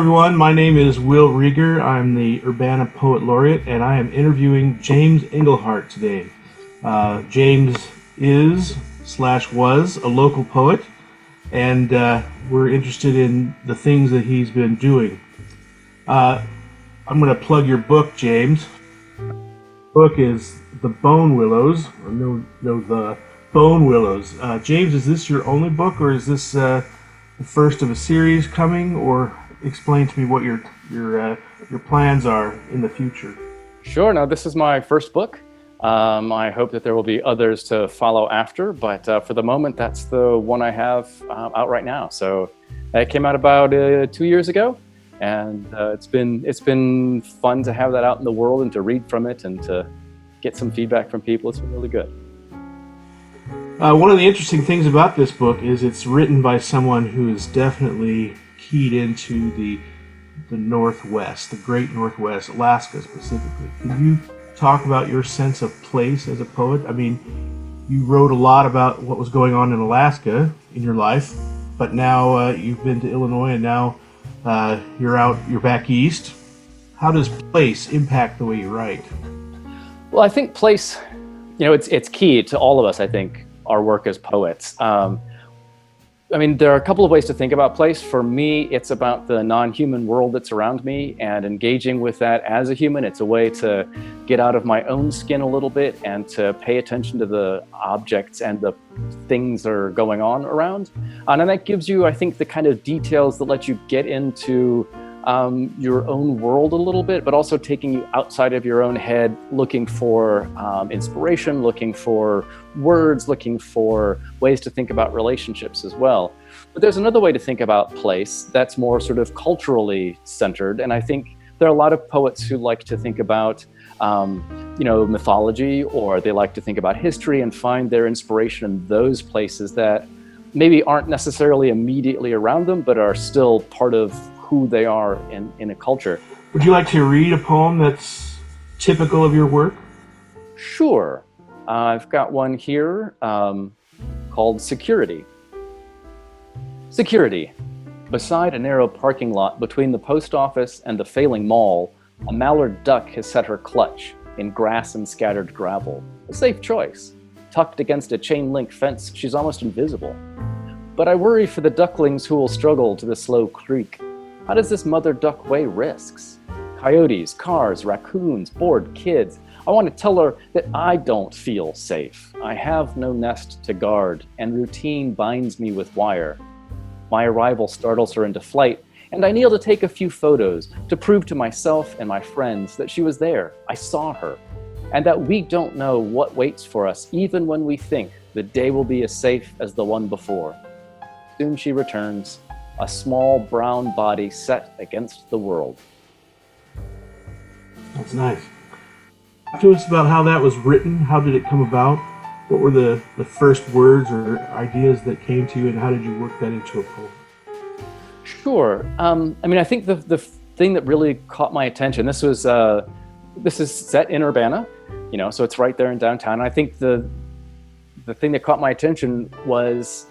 everyone. My name is Will Reger. I'm the Urbana Poet Laureate, and I am interviewing James Engelhardt today. James is/was a local poet, and we're interested in the things that he's been doing. I'm going to plug your book, James. The book is The Bone Willows, or The Bone Willows. James, is this your only book, or is this the first of a series coming? Or explain to me what your plans are in the future. Sure. Now, this is my first book. I hope that there will be others to follow after, but for the moment, that's the one I have out right now. So it came out about 2 years ago, and it's been fun to have that out in the world and to read from it and to get some feedback from people. It's been really good. One of the interesting things about this book is it's written by someone who is definitely keyed into the Northwest, the Great Northwest, Alaska specifically. Can you talk about your sense of place as a poet? I mean, you wrote a lot about what was going on in Alaska in your life, but now you've been to Illinois, and now you're back east. How does place impact the way you write? Well, I think place, it's key to all of us, I think, our work as poets. I mean, there are a couple of ways to think about place. For me, it's about the non-human world that's around me and engaging with that as a human. It's a way to get out of my own skin a little bit and to pay attention to the objects and the things that are going on around. And that gives you, I think, the kind of details that let you get into your own world a little bit, but also taking you outside of your own head, looking for inspiration, looking for words, looking for ways to think about relationships as well. But there's another way to think about place that's more sort of culturally centered. And I think there are a lot of poets who like to think about mythology, or they like to think about history and find their inspiration in those places that maybe aren't necessarily immediately around them, but are still part of who they are in a culture. Would you like to read a poem that's typical of your work? Sure. I've got one here called Security. Security. Beside a narrow parking lot between the post office and the failing mall, a mallard duck has set her clutch in grass and scattered gravel. A safe choice. Tucked against a chain link fence, she's almost invisible. But I worry for the ducklings who will struggle to the slow creek. How does this mother duck weigh risks? Coyotes, cars, raccoons, bored kids. I want to tell her that I don't feel safe. I have no nest to guard, and routine binds me with wire. My arrival startles her into flight, and I kneel to take a few photos to prove to myself and my friends that she was there. I saw her, and that we don't know what waits for us, even when we think the day will be as safe as the one before. Soon she returns, a small brown body set against the world. That's nice. Talk to us about how that was written. How did it come about? What were the first words or ideas that came to you, and how did you work that into a poem? Sure. I think the thing that really caught my attention, this is set in Urbana, so it's right there in downtown. And I think the thing that caught my attention was,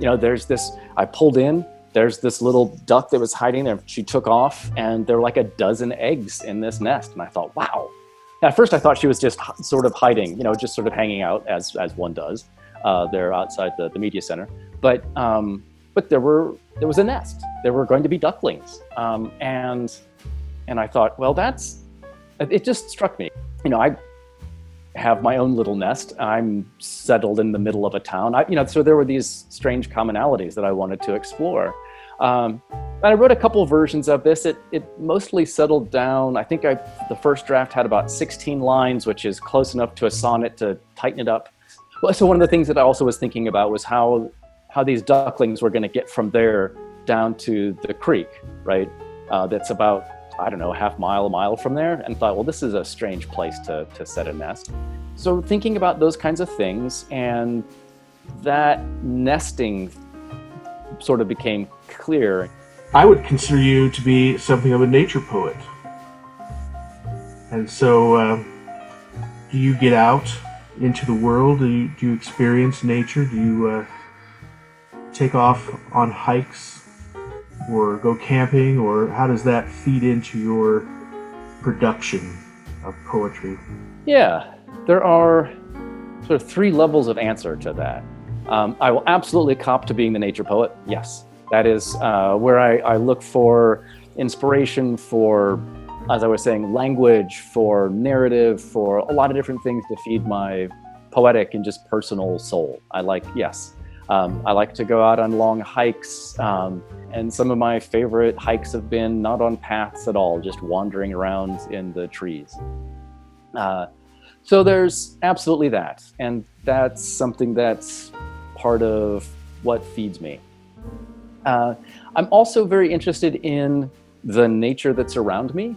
I pulled in, there's this little duck that was hiding there. She took off, and there were like a dozen eggs in this nest. And I thought, wow. At first I thought she was just sort of hiding, just sort of hanging out as one does. They're outside the media center. But there was a nest. There were going to be ducklings. And I thought, well, it just struck me. I have my own little nest. I'm settled in the middle of a town. So there were these strange commonalities that I wanted to explore. And I wrote a couple versions of this. It mostly settled down. I think the first draft had about 16 lines, which is close enough to a sonnet to tighten it up. Well, so one of the things that I also was thinking about was how these ducklings were going to get from there down to the creek, right? That's about, I don't know, a mile from there, and thought, well, this is a strange place to set a nest. So thinking about those kinds of things, and that nesting sort of became clear. I would consider you to be something of a nature poet. And so do you get out into the world? Do you experience nature? Do you take off on hikes or go camping, or how does that feed into your production of poetry? Yeah, there are sort of three levels of answer to that. I will absolutely cop to being the nature poet. Yes, that is where I look for inspiration for, as I was saying, language, for narrative, for a lot of different things to feed my poetic and just personal soul. I like to go out on long hikes, and some of my favorite hikes have been not on paths at all, just wandering around in the trees. So there's absolutely that, and that's something that's part of what feeds me. I'm also very interested in the nature that's around me.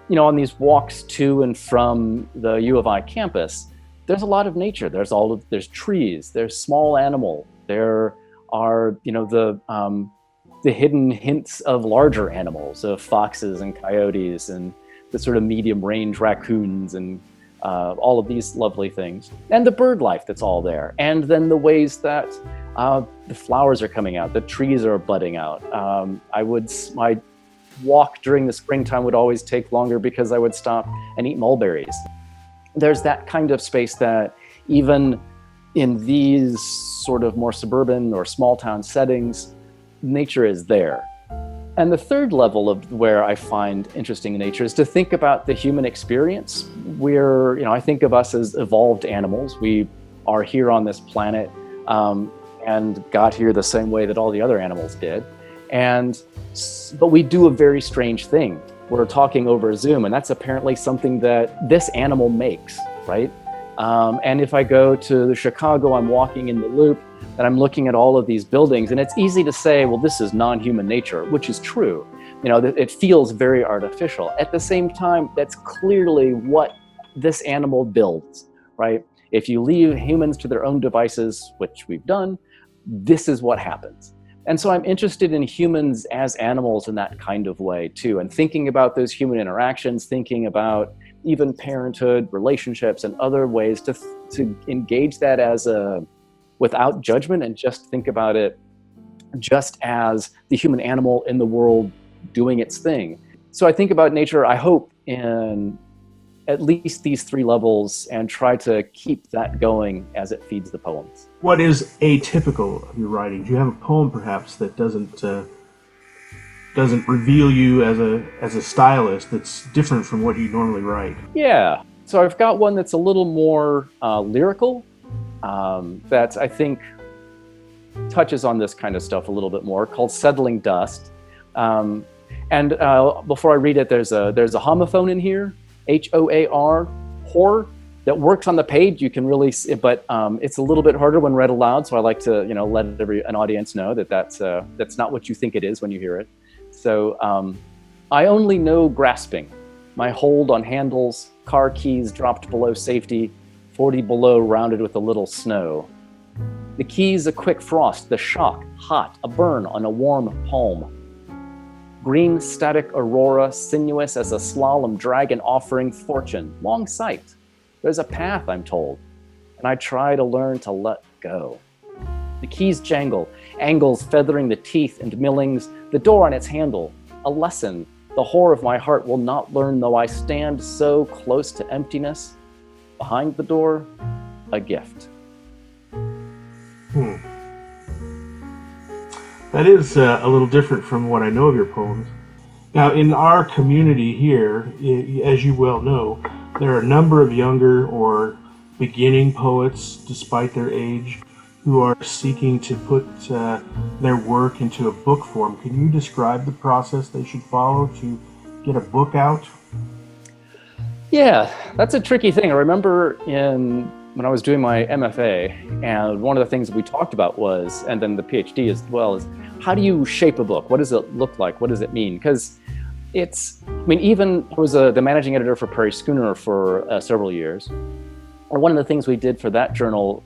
You know, on these walks to and from the U of I campus, there's a lot of nature. There's trees, there's small animal, there are, you know, the hidden hints of larger animals, of foxes and coyotes and the sort of medium range raccoons and all of these lovely things, and the bird life that's all there, and then the ways that the flowers are coming out, the trees are budding out. My walk during the springtime would always take longer because I would stop and eat mulberries. There's that kind of space that even in these sort of more suburban or small town settings, nature is there. And the third level of where I find interesting in nature is to think about the human experience. I think of us as evolved animals. We are here on this planet and got here the same way that all the other animals did. But we do a very strange thing. We're talking over Zoom, and that's apparently something that this animal makes, right? And if I go to Chicago, I'm walking in the Loop, and I'm looking at all of these buildings, and it's easy to say, well, this is non-human nature, which is true. You know, it feels very artificial. At the same time, that's clearly what this animal builds, right? If you leave humans to their own devices, which we've done, this is what happens. And so I'm interested in humans as animals in that kind of way too, and thinking about those human interactions, thinking about even parenthood, relationships, and other ways to engage that without judgment, and just think about it just as the human animal in the world doing its thing. So I think about nature, I hope, in at least these three levels, and try to keep that going as it feeds the poems. What is atypical of your writing? Do you have a poem perhaps that doesn't reveal you as a stylist, that's different from what you normally write? Yeah, so I've got one that's a little more lyrical, that I think touches on this kind of stuff a little bit more, called Settling Dust. And before I read it, there's a homophone in here, HOAR, horror, that works on the page. You can really see, but it's a little bit harder when read aloud. So I like to, let an audience know that that's not what you think it is when you hear it. So I only know grasping, my hold on handles, car keys dropped below safety, 40 below rounded with a little snow. The keys a quick frost, the shock, hot, a burn on a warm palm. Green static aurora, sinuous as a slalom dragon offering fortune, long sight. There's a path, I'm told, and I try to learn to let go. The keys jangle, angles feathering the teeth and millings, the door on its handle, a lesson the whore of my heart will not learn, though I stand so close to emptiness. Behind the door, a gift. That is a little different from what I know of your poems. Now, in our community here, as you well know, there are a number of younger or beginning poets, despite their age, who are seeking to put their work into a book form. Can you describe the process they should follow to get a book out? Yeah, that's a tricky thing. I remember when I was doing my MFA, and one of the things we talked about was, and then the PhD as well, is how do you shape a book? What does it look like? What does it mean? Because even I was the managing editor for Prairie Schooner for several years. And one of the things we did for that journal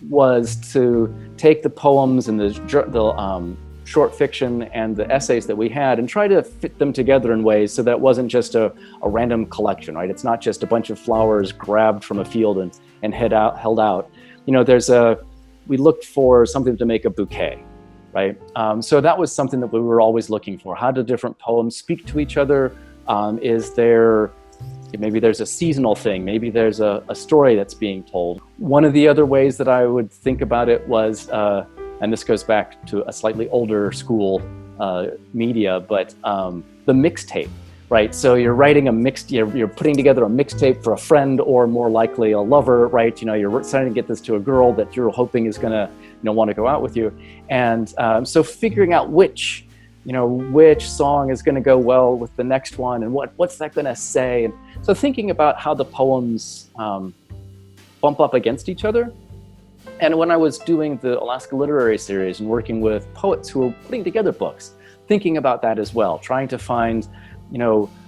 was to take the poems and the short fiction and the essays that we had and try to fit them together in ways so that it wasn't just a random collection, right? It's not just a bunch of flowers grabbed from a field and held out. We looked for something to make a bouquet. right? So that was something that we were always looking for. How do different poems speak to each other? Is there, maybe there's a seasonal thing, maybe there's a story that's being told. One of the other ways that I would think about it was, and this goes back to a slightly older school media, but the mixtape, right? So you're writing you're putting together a mixtape for a friend, or more likely a lover, right? You're trying to get this to a girl that you're hoping is gonna, want to go out with you. And so figuring out which song is gonna go well with the next one, and what's that gonna say? And so thinking about how the poems bump up against each other. And when I was doing the Alaska Literary Series and working with poets who were putting together books, thinking about that as well, trying to find,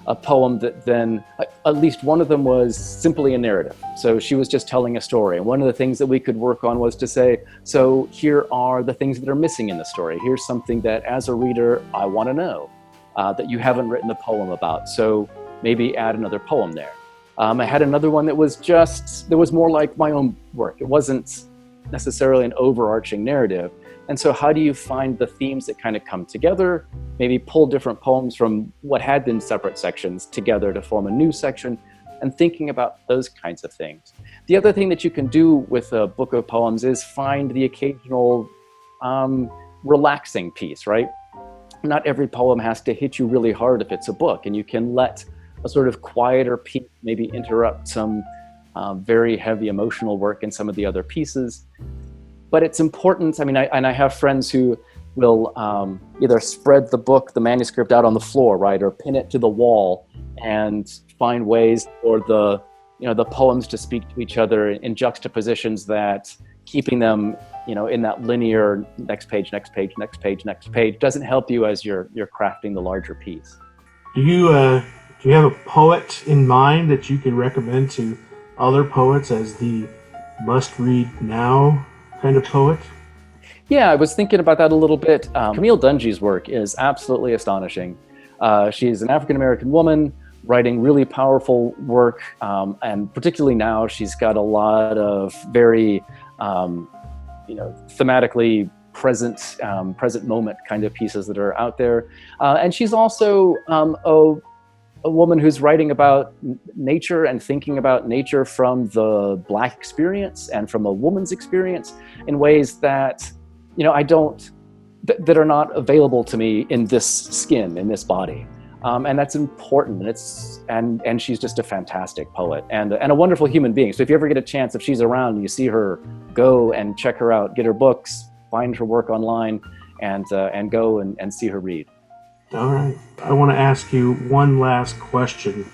a poem that then, at least one of them was simply a narrative. So she was just telling a story. And one of the things that we could work on was to say, so here are the things that are missing in the story. Here's something that as a reader, I want to know that you haven't written a poem about. So maybe add another poem there. I had another one that was more like my own work. It wasn't necessarily an overarching narrative. And so how do you find the themes that kind of come together, maybe pull different poems from what had been separate sections together to form a new section, and thinking about those kinds of things. The other thing that you can do with a book of poems is find the occasional relaxing piece, right? Not every poem has to hit you really hard if it's a book, and you can let a sort of quieter piece maybe interrupt some very heavy emotional work in some of the other pieces. But it's important, I have friends who will either spread the manuscript out on the floor, right, or pin it to the wall and find ways for the poems to speak to each other in juxtapositions that keeping them, in that linear next page, next page, next page, next page doesn't help you as you're crafting the larger piece. Do you have a poet in mind that you can recommend to other poets as the must-read now kind of poet? Yeah, I was thinking about that a little bit. Camille Dungy's work is absolutely astonishing. She's an African-American woman writing really powerful work, and particularly now she's got a lot of very, thematically present moment kind of pieces that are out there. And she's also a woman who's writing about nature and thinking about nature from the Black experience and from a woman's experience in ways that, that are not available to me in this skin, in this body. And that's important. And she's just a fantastic poet and a wonderful human being. So if you ever get a chance, if she's around and you see her, go and check her out, get her books, find her work online, and go and see her read. All right. I want to ask you one last question.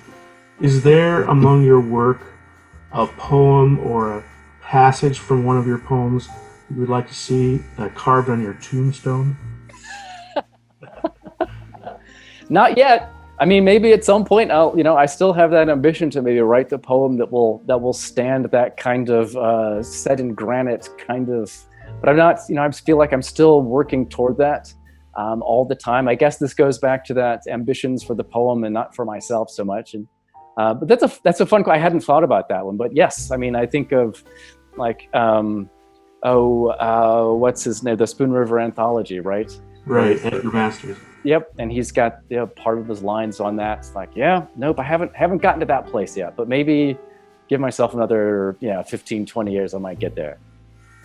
Is there among your work a poem or a passage from one of your poems you would like to see carved on your tombstone? Not yet. Maybe at some point I still have that ambition to maybe write the poem that will stand that kind of set in granite kind of, but I'm not, I just feel like I'm still working toward that. All the time. I guess this goes back to that ambitions for the poem and not for myself so much. And but that's a fun. I hadn't thought about that one, but yes, I think of like what's his name? The Spoon River Anthology, right? Right, Edgar Masters. Yep, and he's got part of his lines on that. It's like, nope, I haven't gotten to that place yet, but maybe give myself another 15, 20 years, I might get there.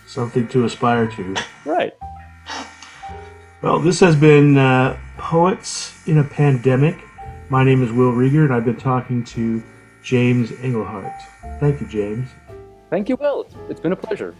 Something to aspire to. Right. Well, this has been Poets in a Pandemic. My name is Will Reger, and I've been talking to James Engelhardt. Thank you, James. Thank you, Will. It's been a pleasure.